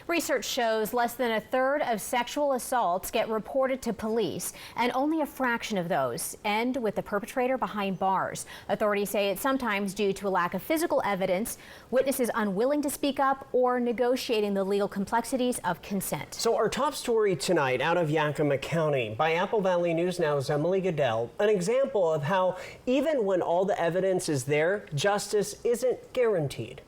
Research shows less than a third of sexual assaults get reported to police, and only a fraction of those end with the perpetrator behind bars. Authorities say it's sometimes due to a lack of physical evidence, witnesses unwilling to speak up, or negotiating the legal complexities of consent. So our top story tonight out of Yakima County by Apple Valley News Now's Emily Goodell, an example of how even when all the evidence is there, justice isn't guaranteed.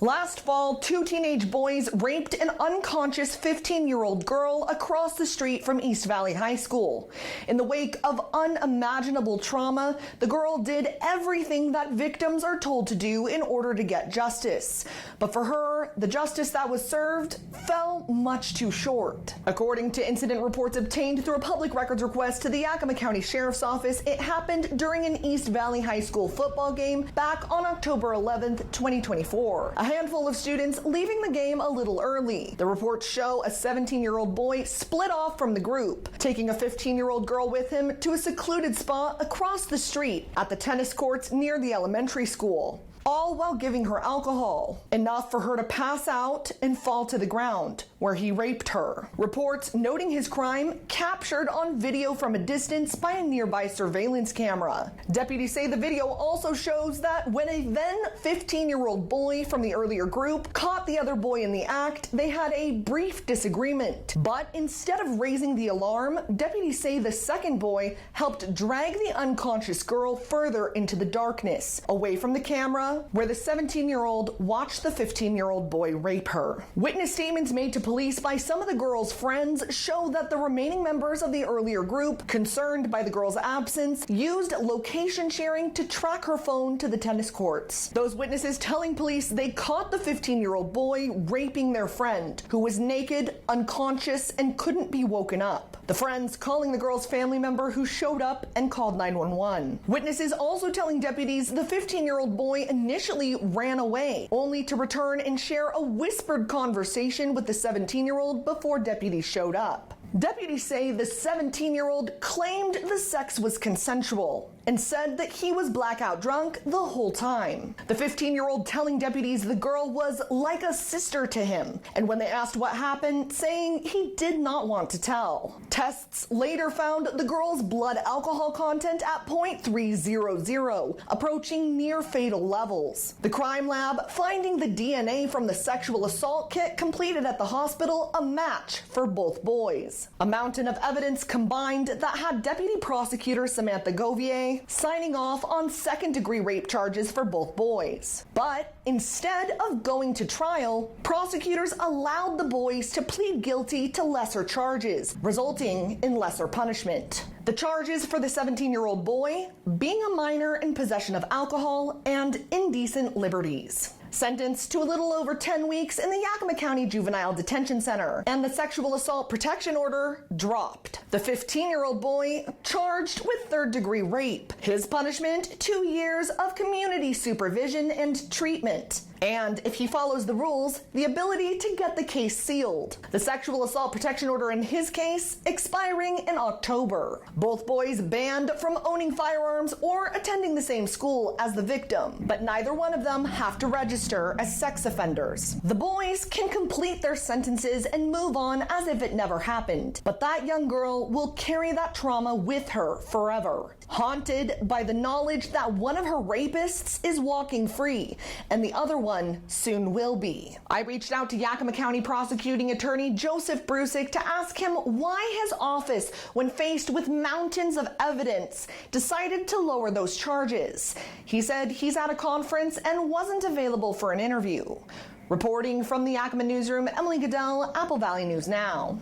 Last fall, two teenage boys raped an unconscious 15-year-old girl across the street from East Valley High School. In the wake of unimaginable trauma, the girl did everything that victims are told to do in order to get justice. But for her, the justice that was served fell much too short. According to incident reports obtained through a public records request to the Yakima County Sheriff's Office, it happened during an East Valley High School football game back on October 11th, 2024. A handful of students leaving the game a little early. The reports show a 17-year-old boy split off from the group, taking a 15-year-old girl with him to a secluded spot across the street at the tennis courts near the elementary school, all while giving her alcohol, enough for her to pass out and fall to the ground, where he raped her. Reports noting his crime captured on video from a distance by a nearby surveillance camera. Deputies say the video also shows that when a then 15-year-old boy from the earlier group caught the other boy in the act, they had a brief disagreement. But instead of raising the alarm, deputies say the second boy helped drag the unconscious girl further into the darkness, away from the camera, where the 17-year-old watched the 15-year-old boy rape her. Witness statements made to police by some of the girl's friends show that the remaining members of the earlier group, concerned by the girl's absence, used location sharing to track her phone to the tennis courts. Those witnesses telling police they caught the 15-year-old boy raping their friend, who was naked, unconscious, and couldn't be woken up. The friends calling the girl's family member, who showed up and called 911. Witnesses also telling deputies the 15-year-old boy initially ran away, only to return and share a whispered conversation with the 17-year-old before deputies showed up. Deputies say the 17-year-old claimed the sex was consensual and said that he was blackout drunk the whole time. The 15-year-old telling deputies the girl was like a sister to him, and when they asked what happened, saying he did not want to tell. Tests later found the girl's blood alcohol content at 0.300, approaching near fatal levels. The crime lab finding the DNA from the sexual assault kit completed at the hospital a match for both boys. A mountain of evidence combined that had Deputy Prosecutor Samantha Govier signing off on second-degree rape charges for both boys. But instead of going to trial, prosecutors allowed the boys to plead guilty to lesser charges, resulting in lesser punishment. The charges for the 17-year-old boy being a minor in possession of alcohol and indecent liberties. Sentenced to a little over 10 weeks in the Yakima County Juvenile Detention Center, and the sexual assault protection order dropped. The 15-year-old boy charged with third-degree rape. His punishment, 2 years of community supervision and treatment. And if he follows the rules, the ability to get the case sealed. The sexual assault protection order in his case expiring in October. Both boys banned from owning firearms or attending the same school as the victim, but neither one of them have to register as sex offenders. The boys can complete their sentences and move on as if it never happened, but that young girl will carry that trauma with her forever, haunted by the knowledge that one of her rapists is walking free and the other one soon will be. I reached out to Yakima County prosecuting attorney Joseph Brusick to ask him why his office, when faced with mountains of evidence, decided to lower those charges. He said he's at a conference and wasn't available for an interview. Reporting from the Yakima newsroom, Emily Goodell, Apple Valley News Now.